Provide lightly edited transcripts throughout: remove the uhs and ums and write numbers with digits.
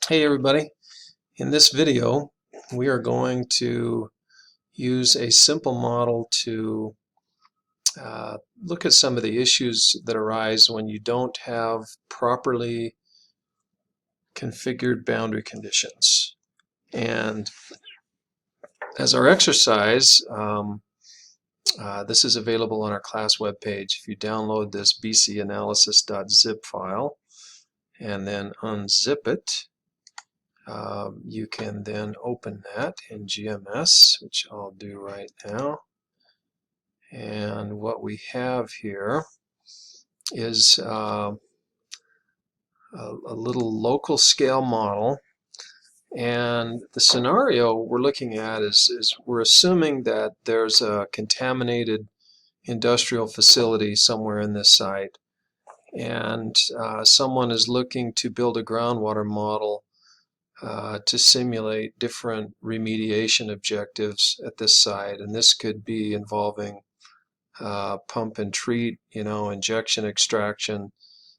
Hey everybody, in this video we are going to use a simple model to look at some of the issues that arise when you don't have properly configured boundary conditions. And as our exercise, this is available on our class webpage. If you download this bcanalysis.zip file and then unzip it, you can then open that in GMS, which I'll do right now. And what we have here is a little local scale model. And the scenario we're looking at is we're assuming that there's a contaminated industrial facility somewhere in this site. And someone is looking to build a groundwater model to simulate different remediation objectives at this site, and this could be involving pump and treat, injection, extraction.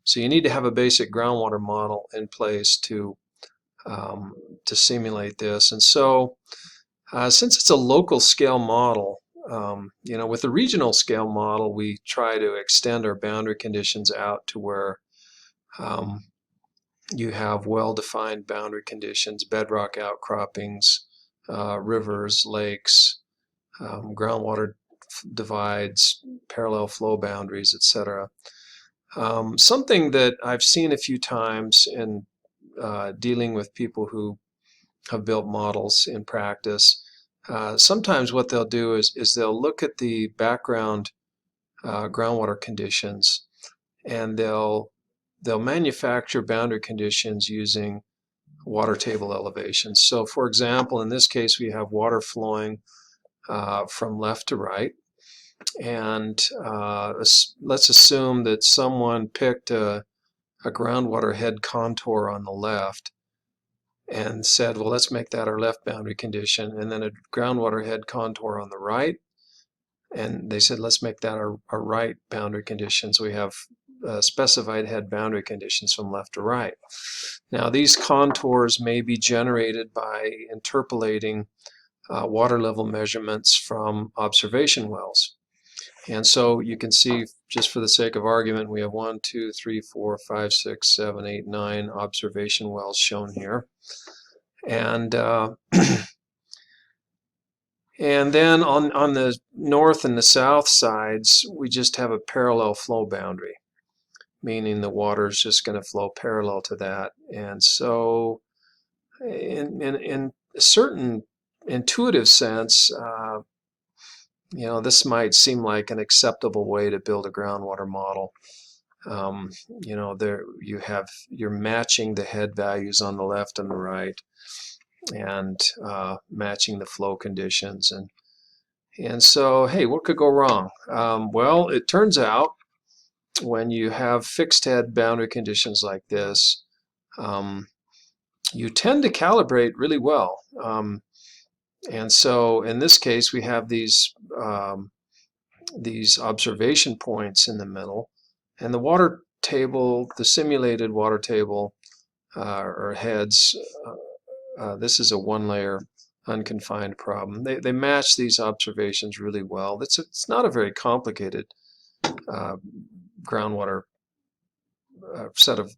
So you need to have a basic groundwater model in place to simulate this. And so since it's a local scale model, with the regional scale model, we try to extend our boundary conditions out to where you have well-defined boundary conditions, bedrock outcroppings, rivers, lakes, groundwater divides, parallel flow boundaries, etc. Something that I've seen a few times in dealing with people who have built models in practice, sometimes what they'll do is they'll look at the background groundwater conditions, and they'll manufacture boundary conditions using water table elevations. So for example, in this case we have water flowing from left to right, and let's assume that someone picked a groundwater head contour on the left and said, well, let's make that our left boundary condition, and then a groundwater head contour on the right, and they said, let's make that our right boundary condition. So we have specified head boundary conditions from left to right. Now these contours may be generated by interpolating water level measurements from observation wells. And so you can see, just for the sake of argument, we have 1, 2, 3, 4, 5, 6, 7, 8, 9 observation wells shown here. And and then on the north and the south sides, we just have a parallel flow boundary, meaning the water is just going to flow parallel to that. And so in a certain intuitive sense, this might seem like an acceptable way to build a groundwater model. There you're matching the head values on the left and the right, and matching the flow conditions, and so, hey, what could go wrong? Well, it turns out when you have fixed head boundary conditions like this, you tend to calibrate really well. And so in this case, we have these observation points in the middle, and the water table, the simulated water table or heads, this is a one-layer unconfined problem. They match these observations really well. It's not a very complicated groundwater set of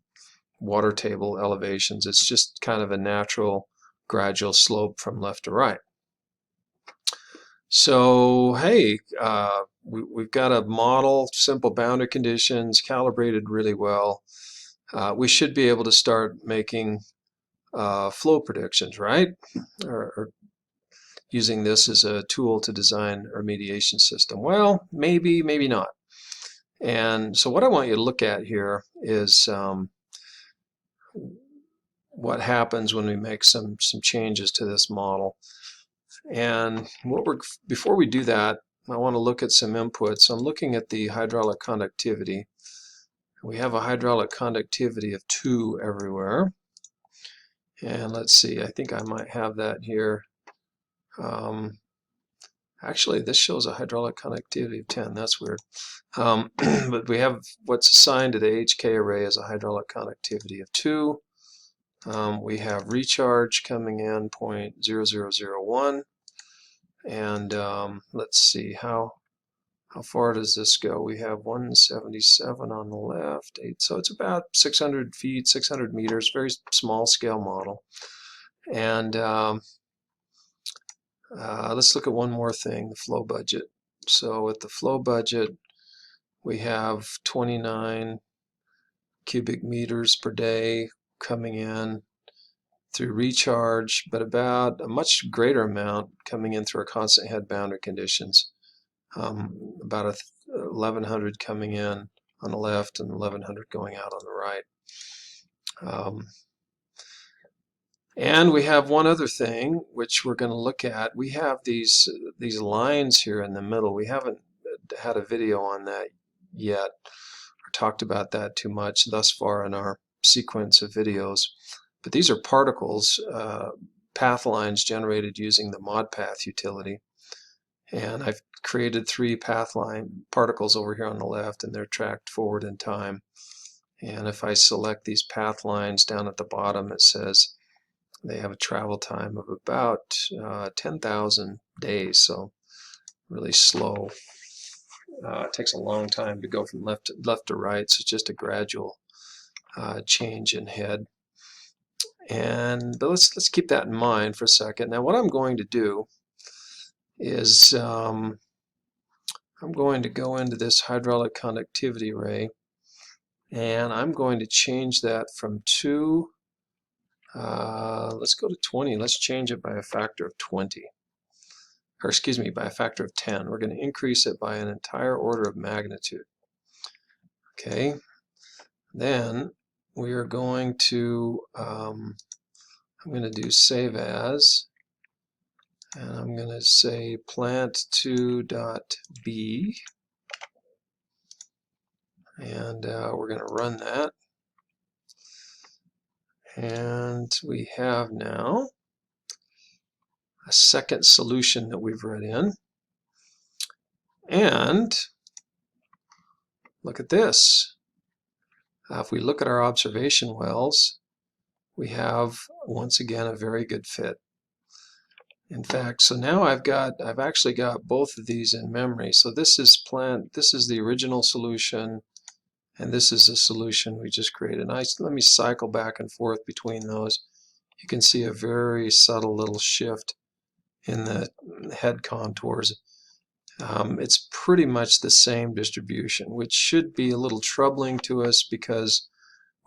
water table elevations. It's just kind of a natural gradual slope from left to right. So hey, we've got a model, simple boundary conditions, calibrated really well. We should be able to start making flow predictions, right? Or using this as a tool to design a remediation system. Well, maybe, maybe not. And so what I want you to look at here is what happens when we make some changes to this model. And before we do that, I want to look at some inputs. I'm looking at the hydraulic conductivity. We have a hydraulic conductivity of 2 everywhere. And let's see, I think I might have that here. Actually, this shows a hydraulic conductivity of 10. That's weird. But we have what's assigned to the HK array as a hydraulic conductivity of 2. We have recharge coming in 0.0001, and let's see how far does this go. We have 177 on the left, 8, so it's about 600 feet, 600 meters, very small scale model. And let's look at one more thing, the flow budget. So at the flow budget, we have 29 cubic meters per day coming in through recharge, but about a much greater amount coming in through our constant head boundary conditions. About 1,100 coming in on the left and 1,100 going out on the right. And we have one other thing which we're going to look at. We have these lines here in the middle. We haven't had a video on that yet or talked about that too much thus far in our sequence of videos. But these are particles, path lines generated using the ModPath utility. And I've created 3 path line particles over here on the left, and they're tracked forward in time. And if I select these path lines down at the bottom, it says they have a travel time of about 10,000 days, so really slow. It takes a long time to go from left to right, so it's just a gradual change in head. But let's keep that in mind for a second. Now what I'm going to do is I'm going to go into this hydraulic conductivity ray, and I'm going to change that from 2, let's go to 20. Let's change it by a factor of 20. Or excuse me, by a factor of 10. We're going to increase it by an entire order of magnitude. Okay, then we are going to, I'm going to do save as, and I'm going to say plant2.b, and we're going to run that. And we have now a second solution that we've read in. And look at this. If we look at our observation wells, we have once again a very good fit. In fact, so now I've actually got both of these in memory. So this is the original solution, and this is a solution we just created. Let me cycle back and forth between those. You can see a very subtle little shift in the head contours. It's pretty much the same distribution, which should be a little troubling to us because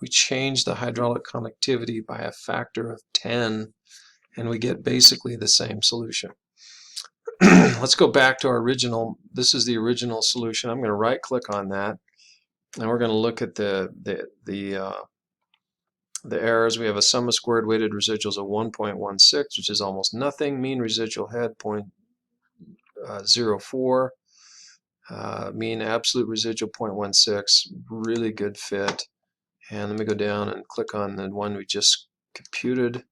we changed the hydraulic conductivity by a factor of 10, and we get basically the same solution. Let's go back to our original. This is the original solution. I'm going to right click on that, and we're going to look at the errors. We have a sum of squared weighted residuals of 1.16, which is almost nothing. Mean residual head 0.04. Mean absolute residual 0.16. Really good fit. And let me go down and click on the one we just computed.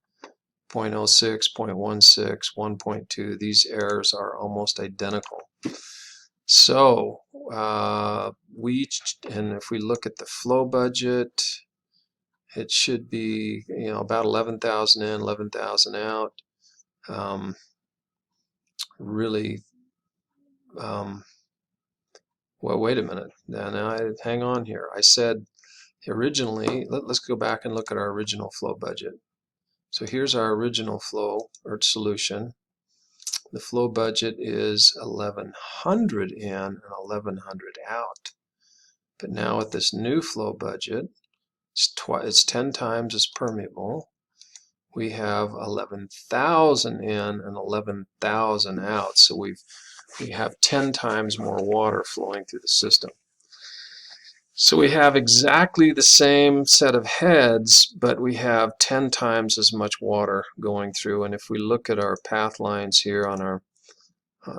0.06, 0.16, 1.2. These errors are almost identical. So and if we look at the flow budget, it should be about 11,000 in, 11,000 out. Really, well, wait a minute. Now hang on here. I said originally, let's go back and look at our original flow budget. So here's our original flow or solution. The flow budget is 1,100 in and 1,100 out. But now with this new flow budget, it's 10 times as permeable. We have 11,000 in and 11,000 out. So we have 10 times more water flowing through the system. So we have exactly the same set of heads, but we have 10 times as much water going through. And if we look at our path lines here on our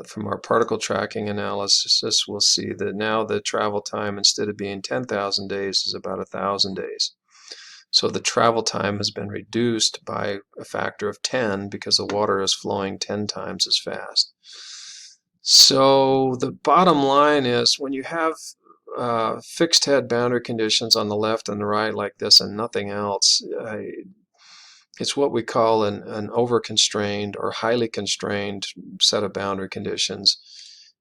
from our particle tracking analysis, we'll see that now the travel time, instead of being 10,000 days, is about 1,000 days. So the travel time has been reduced by a factor of 10 because the water is flowing 10 times as fast. So the bottom line is, when you have fixed head boundary conditions on the left and the right like this and nothing else, It's what we call an over-constrained or highly constrained set of boundary conditions,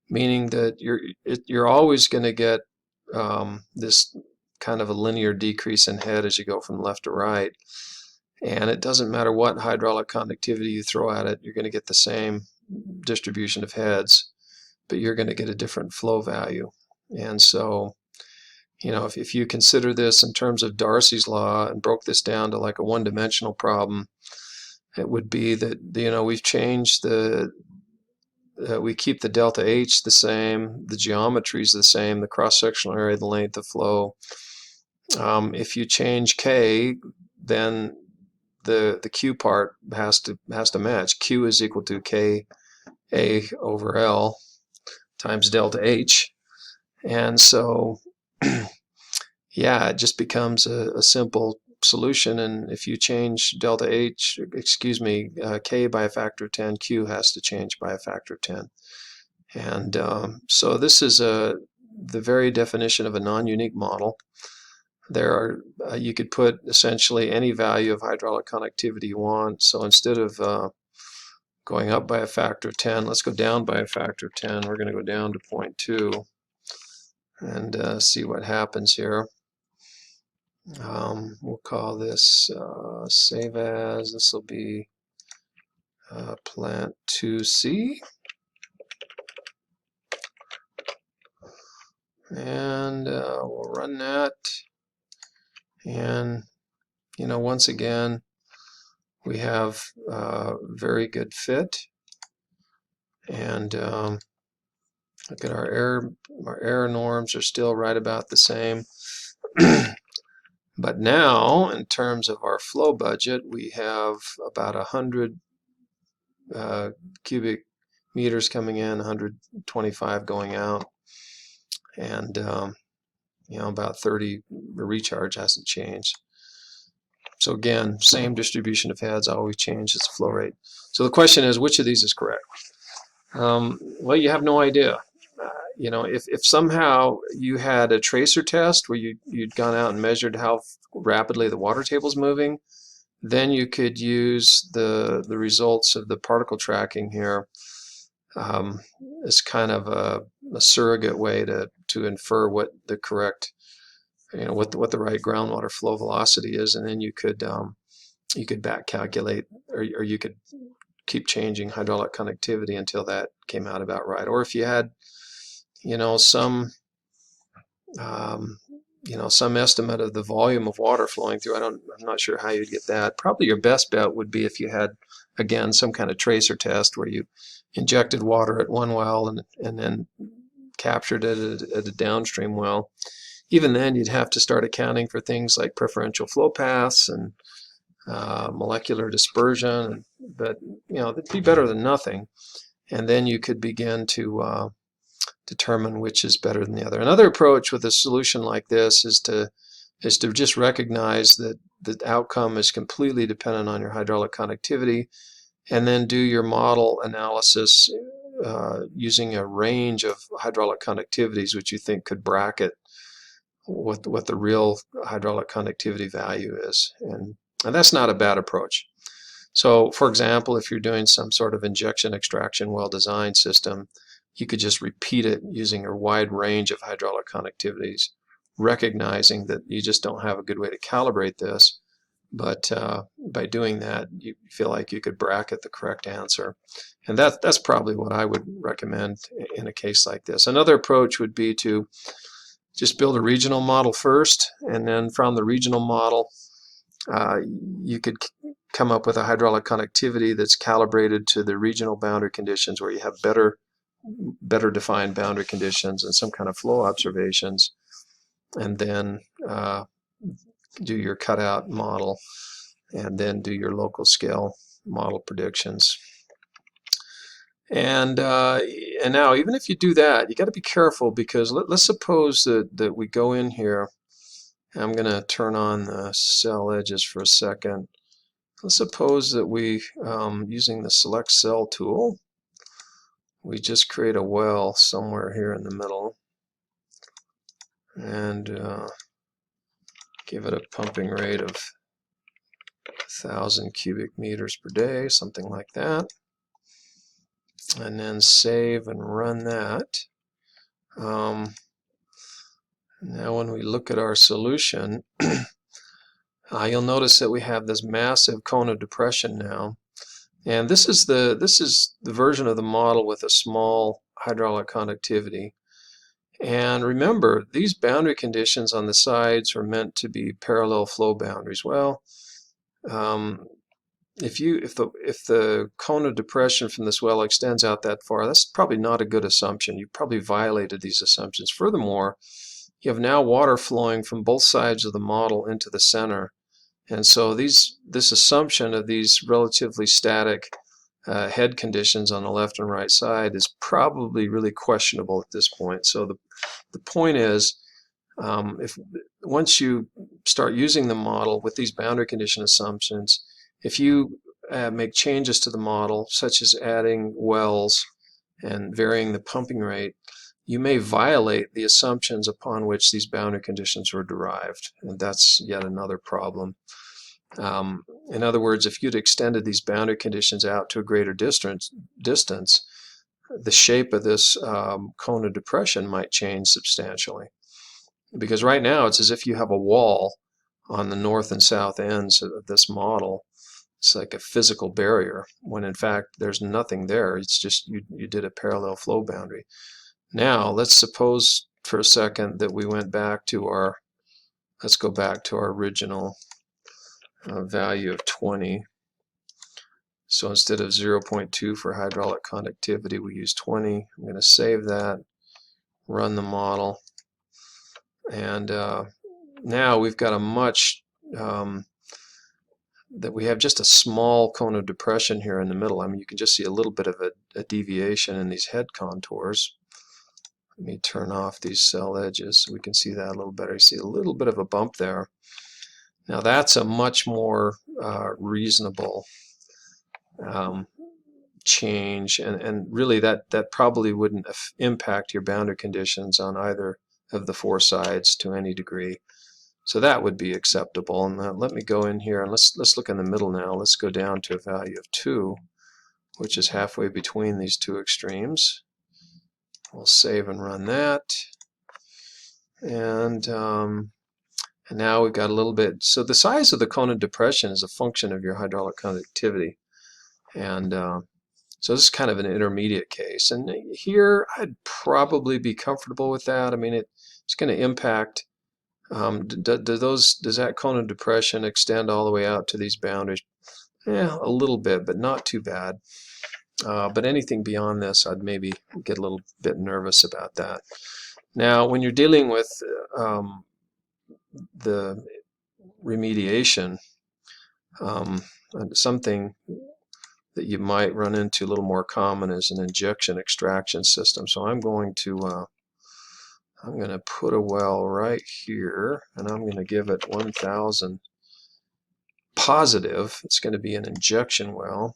meaning that you're always going to get this kind of a linear decrease in head as you go from left to right. And it doesn't matter what hydraulic conductivity you throw at it, you're going to get the same distribution of heads, but you're going to get a different flow value. And so, you know, if you consider this in terms of Darcy's law and broke this down to like a one-dimensional problem, it would be that, you know, we've changed we keep the delta H the same, the geometry is the same, the cross-sectional area, the length of flow. If you change K, then the Q part has to match. Q is equal to K A over L times delta H. And so, yeah, it just becomes a simple solution. And if you change delta H, K by a factor of 10, Q has to change by a factor of 10. And so this is the very definition of a non-unique model. There are you could put essentially any value of hydraulic conductivity you want. So instead of going up by a factor of 10, let's go down by a factor of 10. We're going to go down to 0.2 and see what happens here. We'll call this save as. This will be plant 2C. And we'll run that. And, you know, once again, we have very good fit. And look at our error norms are still right about the same. But now, in terms of our flow budget, we have about 100 cubic meters coming in, 125 going out, and you know, about 30. The recharge hasn't changed. So again, same distribution of heads, all we've changed is the flow rate. So the question is, which of these is correct? Well, you have no idea. You know, if somehow you had a tracer test where you'd gone out and measured how rapidly the water table is moving, then you could use the results of the particle tracking here as kind of a surrogate way to infer what the correct, you know, what the right groundwater flow velocity is, and then you could back calculate, or you could keep changing hydraulic conductivity until that came out about right. Or if you had, you know, some estimate of the volume of water flowing through, I'm not sure how you'd get that. Probably your best bet would be if you had, again, some kind of tracer test where you injected water at one well and then captured it at a downstream well. Even then, you'd have to start accounting for things like preferential flow paths and molecular dispersion, but you know, it'd be better than nothing. And then you could begin to determine which is better than the other. Another approach with a solution like this is to just recognize that the outcome is completely dependent on your hydraulic conductivity, and then do your model analysis using a range of hydraulic conductivities which you think could bracket what the real hydraulic conductivity value is. And that's not a bad approach. So, for example, if you're doing some sort of injection extraction well design system, you could just repeat it using a wide range of hydraulic conductivities, recognizing that you just don't have a good way to calibrate this. But by doing that, you feel like you could bracket the correct answer. And that's probably what I would recommend in a case like this. Another approach would be to just build a regional model first, and then from the regional model, you could come up with a hydraulic conductivity that's calibrated to the regional boundary conditions where you have better defined boundary conditions and some kind of flow observations, and then do your cutout model, and then do your local scale model predictions. And now, even if you do that, you got to be careful, because let's suppose that we go in here. I'm going to turn on the cell edges for a second. Let's suppose that we, using the select cell tool, we just create a well somewhere here in the middle, and give it a pumping rate of 1,000 cubic meters per day, something like that. And then save and run that. Now when we look at our solution, you'll notice that we have this massive cone of depression now. And this is the version of the model with a small hydraulic conductivity. And remember, these boundary conditions on the sides are meant to be parallel flow boundaries. Well, if the cone of depression from this well extends out that far, that's probably not a good assumption. You probably violated these assumptions. Furthermore, you have now water flowing from both sides of the model into the center. And so this assumption of these relatively static head conditions on the left and right side is probably really questionable at this point. So the point is, once you start using the model with these boundary condition assumptions, if you make changes to the model, such as adding wells and varying the pumping rate, you may violate the assumptions upon which these boundary conditions were derived, and that's yet another problem. In other words, if you'd extended these boundary conditions out to a greater distance, the shape of this cone of depression might change substantially. Because right now it's as if you have a wall on the north and south ends of this model. It's like a physical barrier, when in fact there's nothing there. It's just you did a parallel flow boundary. Now let's suppose for a second that we went back to let's go back to our original value of 20. So instead of 0.2 for hydraulic conductivity, we use 20. I'm going to save that, run the model, and now we've got a much that we have just a small cone of depression here in the middle. I mean, you can just see a little bit of a deviation in these head contours. Let me turn off these cell edges so we can see that a little better. You see a little bit of a bump there. Now that's a much more reasonable change, and really that probably wouldn't impact your boundary conditions on either of the four sides to any degree. So that would be acceptable. And let me go in here and let's look in the middle now. Let's go down to a value of 2, which is halfway between these two extremes. We'll save and run that. And now we've got a little bit. So the size of the cone of depression is a function of your hydraulic conductivity. And so this is kind of an intermediate case. And here I'd probably be comfortable with that. I mean, it's going to impact. Does that cone of depression extend all the way out to these boundaries? Yeah, a little bit, but not too bad. But anything beyond this, I'd maybe get a little bit nervous about that. Now, when you're dealing with the remediation, something that you might run into a little more common is an injection extraction system. So I'm going to put a well right here, and I'm going to give it 1,000 positive. It's going to be an injection well.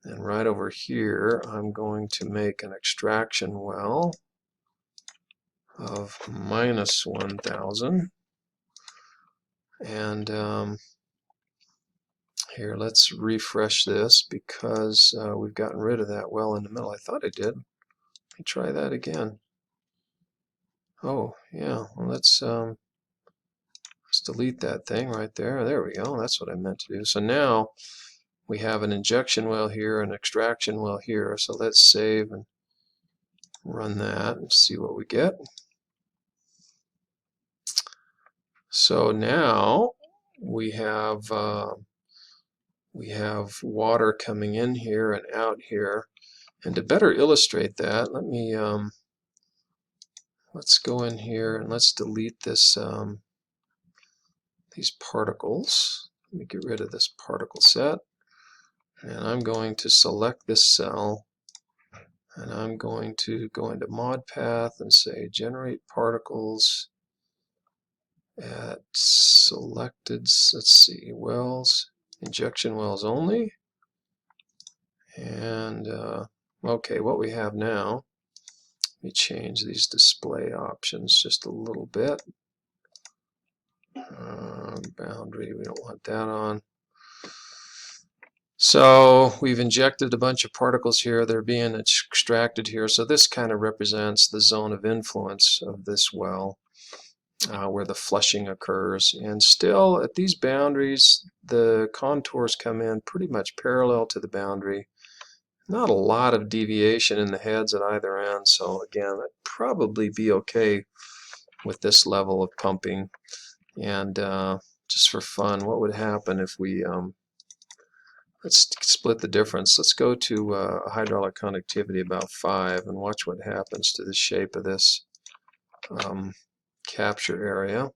And right over here, I'm going to make an extraction well of minus 1,000. And here, let's refresh this because we've gotten rid of that well in the middle. I thought I did. Let me try that again. Oh, yeah. Well, let's delete that thing right there. There we go. That's what I meant to do. So now we have an injection well here, an extraction well here. So let's save and run that and see what we get. So now we have water coming in here and out here. And to better illustrate that, let me let's go in here and let's delete this these particles. Let me get rid of this particle set, and I'm going to select this cell, and I'm going to go into mod path and say generate particles at selected, let's see, wells, injection wells only. And okay, what we have now, let me change these display options just a little bit. Boundary, we don't want that on. So we've injected a bunch of particles here. They're being extracted here. So this kind of represents the zone of influence of this well, where the flushing occurs. And still, at these boundaries, the contours come in pretty much parallel to the boundary. Not a lot of deviation in the heads at either end. So again, I'd probably be okay with this level of pumping. And just for fun, what would happen if we let's split the difference. Let's go to a hydraulic conductivity about 5 and watch what happens to the shape of this capture area.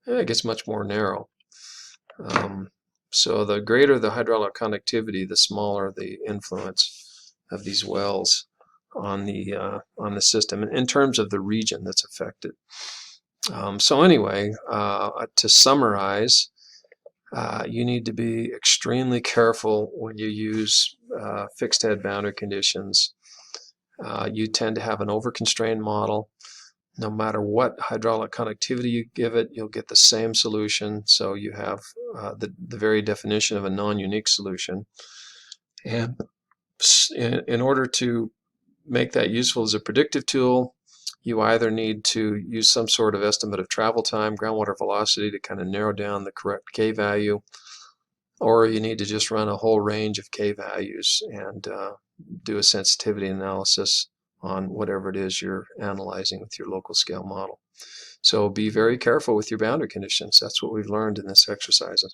And it gets much more narrow. So the greater the hydraulic conductivity, the smaller the influence of these wells on the system in terms of the region that's affected. So anyway, to summarize, you need to be extremely careful when you use fixed head boundary conditions. You tend to have an over-constrained model. No matter what hydraulic conductivity you give it, you'll get the same solution. So you have the very definition of a non-unique solution. And in order to make that useful as a predictive tool, you either need to use some sort of estimate of travel time, groundwater velocity to kind of narrow down the correct K value, or you need to just run a whole range of K values and do a sensitivity analysis on whatever it is you're analyzing with your local scale model. So be very careful with your boundary conditions. That's what we've learned in this exercise.